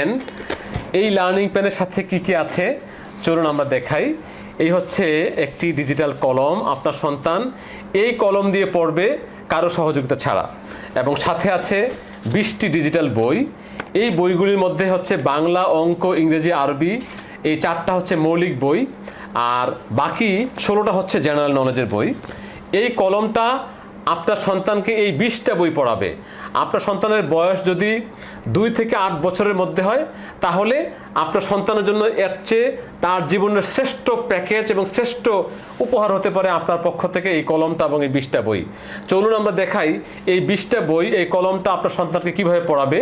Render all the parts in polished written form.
Pen. এই learning পেনের সাথে কি কি আছে চলুন আমরা দেখাই। এই হচ্ছে একটি ডিজিটাল কলম, আপনার সন্তান এই কলম দিয়ে পড়বে কারো সহযোগিতা ছাড়া। এবং সাথে আছে 20টি ডিজিটাল বই। এই বইগুলির মধ্যে হচ্ছে বাংলা, অঙ্ক, ইংরেজি, আরবি, এই 4টা হচ্ছে মৌলিক বই, আর বাকি 16টা হচ্ছে জেনারেল নলেজের বই। এই কলমটা আপনার সন্তানকে এই 20টা বই পড়াবে। আপনার সন্তানের বয়স যদি 2 থেকে 8 বছরের মধ্যে হয় তাহলে আপনার সন্তানের জন্য এর চেয়ে তার জীবনের শ্রেষ্ঠ প্যাকেজ এবং শ্রেষ্ঠ উপহার হতে পারে আপনার পক্ষ থেকে এই কলমটা এবং এই 20টা বই। চলুন আমরা দেখাই এই 20টা বই, এই কলমটা আপনার সন্তানকে কিভাবে পড়াবে।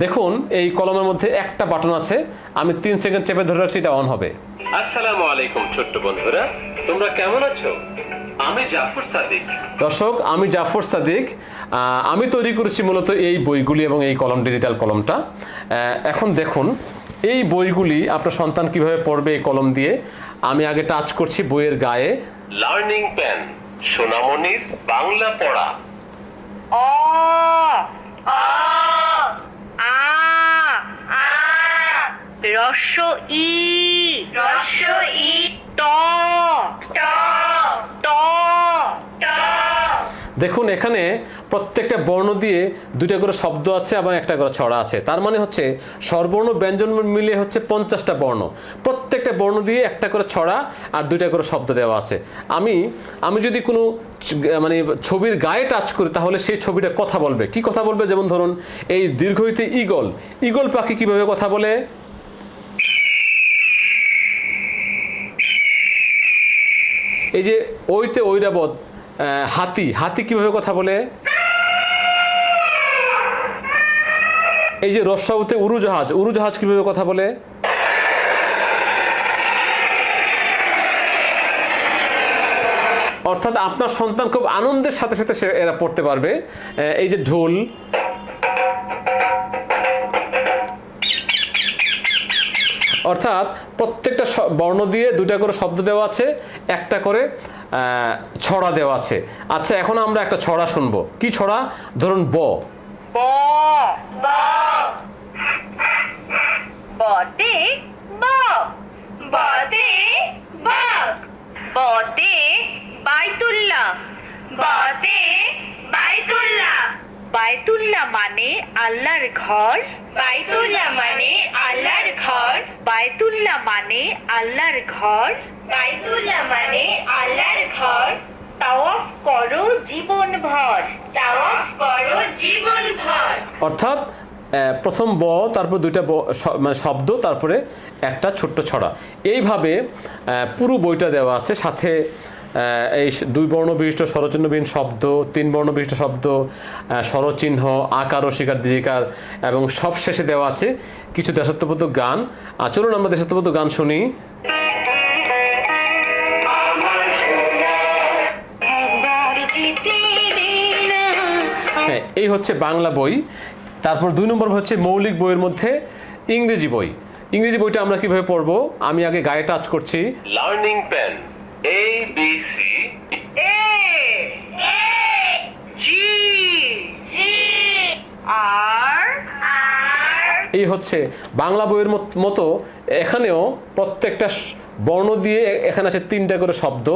দেখুন এই কলমের মধ্যে একটা বাটন আছে, আমি 3 সেকেন্ড চেপে ধরে রাখছি, এটা অন হবে। আসসালামু আলাইকুম ছোট্ট বন্ধুরা, তোমরা কেমন আছো? আমি জাফর সাদিক। দর্শক, আমি জাফর সাদিক। আমি তৈরি করেছি মূলত এই বইগুলি এবং এই কলম, ডিজিটাল কলমটা। এখন দেখুন এই বইগুলি আপনার সন্তান কিভাবে পড়বে এই কলম দিয়ে। আমি আগে টাচ করছি বইয়ের গায়ে। লার্নিং পেন, সোনামণির বাংলা পড়া। অ আ আ আ রস্য ই ট ট ট ট। দেখুন এখানে প্রত্যেকটা বর্ণ দিয়ে 2টা করে শব্দ আছে এবং একটা করে ছড়া আছে। তার মানে হচ্ছে স্বরবর্ণ ব্যঞ্জন মিলে হচ্ছে 50টা বর্ণ। প্রত্যেকটা বর্ণ দিয়ে একটা করে ছড়া আর 2টা করে শব্দ দেওয়া আছে। আমি যদি কোনো মানে ছবির গায়ে টাচ করি তাহলে সেই ছবিটা কথা বলবে। কি কথা বলবে? যেমন ধরুন এই দীর্ঘইতে ঈগল, ঈগল পাখি কিভাবে কথা বলে? এই যে ওইতে ঐরাবত, হাতি, হাতি কিভাবে কথা বলে? এই যে রস্যাউতে উড়োজাহাজ, উড়োজাহাজ কিভাবে কথা বলে? অর্থাৎ আপনার সন্তান খুব আনন্দের সাথে সাথে এরা পড়তে পারবে। এই যে ঢোল, অর্থাৎ প্রত্যেকটা বর্ণ দিয়ে 2টা করে শব্দ দেওয়া আছে, একটা করে ছড়া দেওয়া আছে। আচ্ছা, এখন আমরা একটা ছড়া শুনবো। কি ছড়া? ধরুন ব। ব ব বতে বক বতে বক বতে বাইতুল্লাহ বতে বাইতুল্লাহ। বাইতুল্লাহ মানে আল্লাহর ঘর। বাইতুল্লাহ মানে আল্লাহর ঘর। বাইতুল্লাহ মানে আল্লাহর ঘর। বাইতুল্লাহ মানে আল্লাহর ঘর। তাওয়াফ করো জীবন ভর। তাওয়াফ করো জীবন ভর। অর্থাৎ প্রথম ব, তারপর 2টা মানে শব্দ, তারপরে একটা ছোট্ট ছড়া। এইভাবে পুরো বইটা দেওয়া আছে। সাথে এই 2 বর্ণ বিশিষ্ট স্বরচিহ্নবিহীন শব্দ, 3 বর্ণ বিশিষ্ট শব্দ, স্বরচিহ্ন, আকার, রসিকার, দীর্ঘিকার, এবং সব শেষে দেওয়া আছে কিছু দেশাত্মবোধক গান। চলুন আমরা দেশাত্মবোধক গান শুনি। হ্যাঁ, এই হচ্ছে বাংলা বই। তারপর 2 নম্বর হচ্ছে মৌলিক বইয়ের মধ্যে ইংরেজি বই। ইংরেজি বইটা আমরা কিভাবে পড়বো? আমি আগে গায়ে টাচ করছি। Learning pen, A B C এ জি জি আর আর। এই হচ্ছে বাংলা বইয়ের মতো এখানেও প্রত্যেকটা বর্ণ দিয়ে এখানে আছে 3টা করে শব্দ।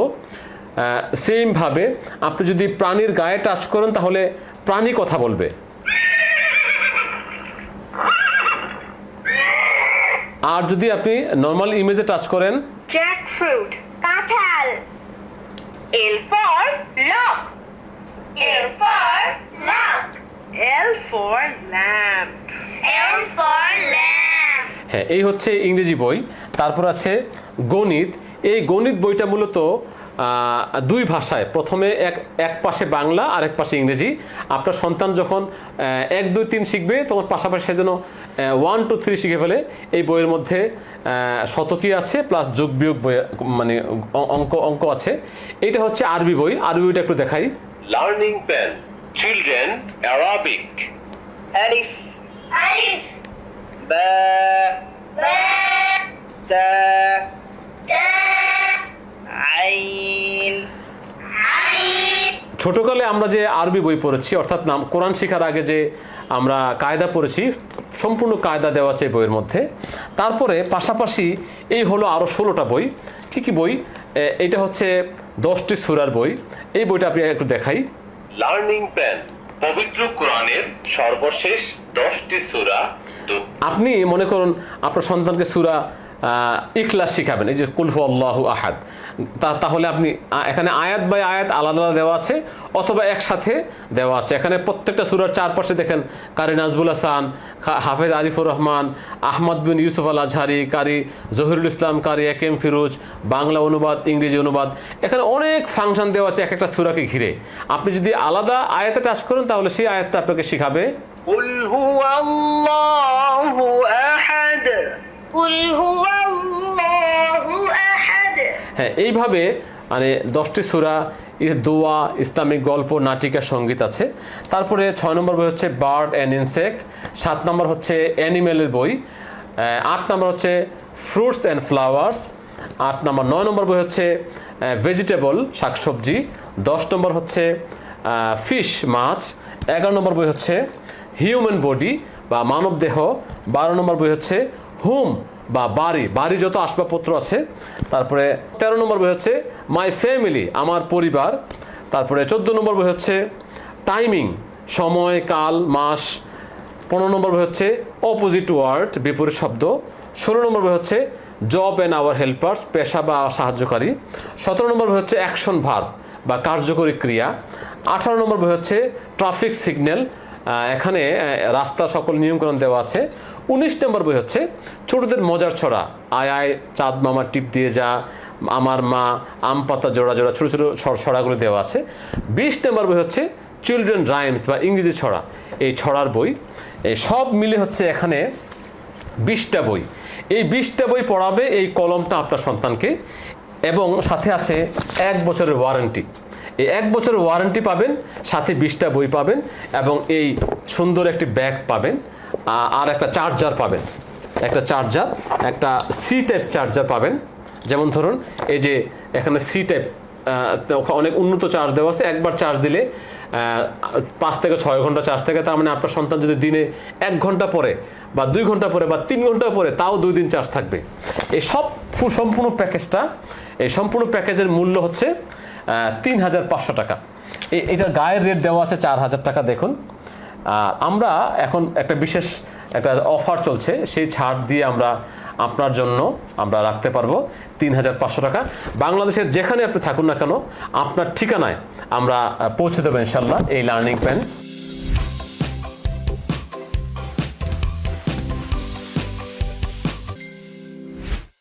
সেম ভাবে আপনি যদি প্রাণীর গায়ে টাচ করেন তাহলে প্রাণী কথা বলবে। আর যদি আপনি নরমাল ইমেজে টাচ করেন, জ্যাকফ্রুট কাঁঠাল। L for lock L for lock. L for lamp L for lamp. হ্যাঁ, এই হচ্ছে ইংরেজি বই। তারপর আছে গণিত। এই গণিত বইটা মূলত 2 ভাষায়, প্রথমে এক পাশে বাংলা আর এক পাশে ইংরেজি। আপনার সন্তান যখন 1 2 3 শিখবে তখন পাশাপাশি সে যেন 1 2 3 শিখে ফেলে। এই বইয়ের মধ্যে শতকী আছে প্লাস যোগ বিয়োগ বই, মানে অঙ্ক আছে। এটা হচ্ছে আরবি বই। আরবি বইটা একটু দেখাই। Learning pen, children Arabic. আলিফ আলিফ বা বা তা তা আইন। আইন। ছোটকালে আমরা যে আরবি বই পড়েছি, অর্থাৎ কোরআন শেখার আগে যে আমরা কায়দা পড়েছি, সম্পূর্ণ কায়দা দেওয়া আছে এই বইয়ের মধ্যে। তারপরে পাশাপাশি এই হলো আরও 16টা বই। কী কী বই? এটা হচ্ছে 10টি সূরার বই। এই বইটা আপনি একটু দেখাই। লার্নিং প্ল্যান, পবিত্র কোরআনের সর্বশেষ 10টি সূরা। আপনি মনে করুন আপনার সন্তানকে সূরা ইখলাস শিখাবেন, এই যে কুল হু আল্লাহু আহাদ, তাহলে আপনি এখানে আয়াত বাই আয়াত আলাদা আলাদা দেওয়া আছে অথবা একসাথে দেওয়া আছে। এখানে প্রত্যেকটা সূরার চারপাশে দেখেন কারি নাজবুল হাসান, হাফেজ আরিফুর রহমান, আহমদ বিন ইউসুফ আল আজহারি, কারি জহিরুল ইসলাম, কারি একে এম ফিরোজ, বাংলা অনুবাদ, ইংরেজি অনুবাদ। এখানে অনেক ফাংশন দেওয়া আছে এক একটা সূরাকে ঘিরে। আপনি যদি আলাদা আয়াতে টাচ করেন তাহলে সেই আয়াতটা আপনাকে শিখাবে قل هو الله أحد قل هو الله أحد। হ্যাঁ, এইভাবে মানে 10টি সূরা, দোয়া, ইসলামিক গল্প, নাটিকা, সঙ্গীত আছে। তারপরে 6 নম্বর বই হচ্ছে বার্ড অ্যান্ড ইনসেক্ট, 7 নম্বর হচ্ছে অ্যানিমেলের বই, 8 নম্বর হচ্ছে ফ্রুটস অ্যান্ড ফ্লাওয়ার্স, 8 নম্বর 9 নম্বর বই হচ্ছে ভেজিটেবল, শাকসবজি, 10 নম্বর হচ্ছে ফিশ, মাছ, 11 নম্বর বই হচ্ছে হিউম্যান বডি বা মানব দেহ, 12 নম্বর বই হচ্ছে হোম বা বাড়ি যত আসবাবপত্র আছে। তারপরে 13 নম্বর বই হচ্ছে মাই ফ্যামিলি, আমার পরিবার। তারপরে 14 নম্বর বই হচ্ছে টাইমিং, সময়, কাল, মাস। 15 নম্বর বই হচ্ছে অপোজিট ওয়ার্ড, বিপরীত শব্দ। 16 নম্বর বই হচ্ছে জব অ্যান্ড আওয়ার হেল্পার্স, পেশা বা সাহায্যকারী। 17 নম্বর বই হচ্ছে অ্যাকশন ভার্ব বা কার্যকরী ক্রিয়া। 18 নম্বর বই হচ্ছে ট্রাফিক সিগন্যাল, এখানে রাস্তা সকল নিয়মকানুন দেওয়া আছে। 19 নম্বর বই হচ্ছে ছোটদের মজার ছড়া, আয় আয় চাঁদ মামা টিপ দিয়ে যা, আমার মা, আম পাতা জোড়া জোড়া, ছোটো ছোটো ছড়াগুলো দেওয়া আছে। 20 নম্বর বই হচ্ছে চিলড্রেন রাইমস বা ইংরেজি ছড়া, এই ছড়ার বই। এই সব মিলে হচ্ছে এখানে 20টা বই। এই 20টা বই পড়াবে এই কলমটা আপনার সন্তানকে, এবং সাথে আছে 1 বছরের ওয়ারেন্টি। এই 1 বছরের ওয়ারেন্টি পাবেন, সাথে 20টা বই পাবেন, এবং এই সুন্দর একটি ব্যাগ পাবেন, আর একটা চার্জার পাবেন, একটা চার্জার, একটা সি টাইপ চার্জার পাবেন। যেমন ধরুন এই যে এখানে সি টাইপ, অনেক উন্নত চার্জ দেওয়া আছে। একবার চার্জ দিলে 5 থেকে 6 ঘন্টা চার্জ থাকে। তার মানে আপনার সন্তান যদি দিনে 1 ঘন্টা পরে বা 2 ঘন্টা পরে বা 3 ঘন্টা পরে, তাও 2 দিন চার্জ থাকবে। এই সম্পূর্ণ প্যাকেজটা, এই সম্পূর্ণ প্যাকেজের মূল্য হচ্ছে 3500 টাকা। এটার গায়ের রেট দেওয়া আছে 4000 টাকা। দেখুন, আমরা এখন একটা বিশেষ একটা অফার চলছে, সেই ছাড় দিয়ে আমরা আপনার জন্য আমরা রাখতে পারবো 3500 টাকা। বাংলাদেশের যেখানে আপনি থাকুন না কেন, আপনার ঠিকানায় আমরা পৌঁছে দেবো ইনশাল্লাহ এই লার্নিং প্ল্যান।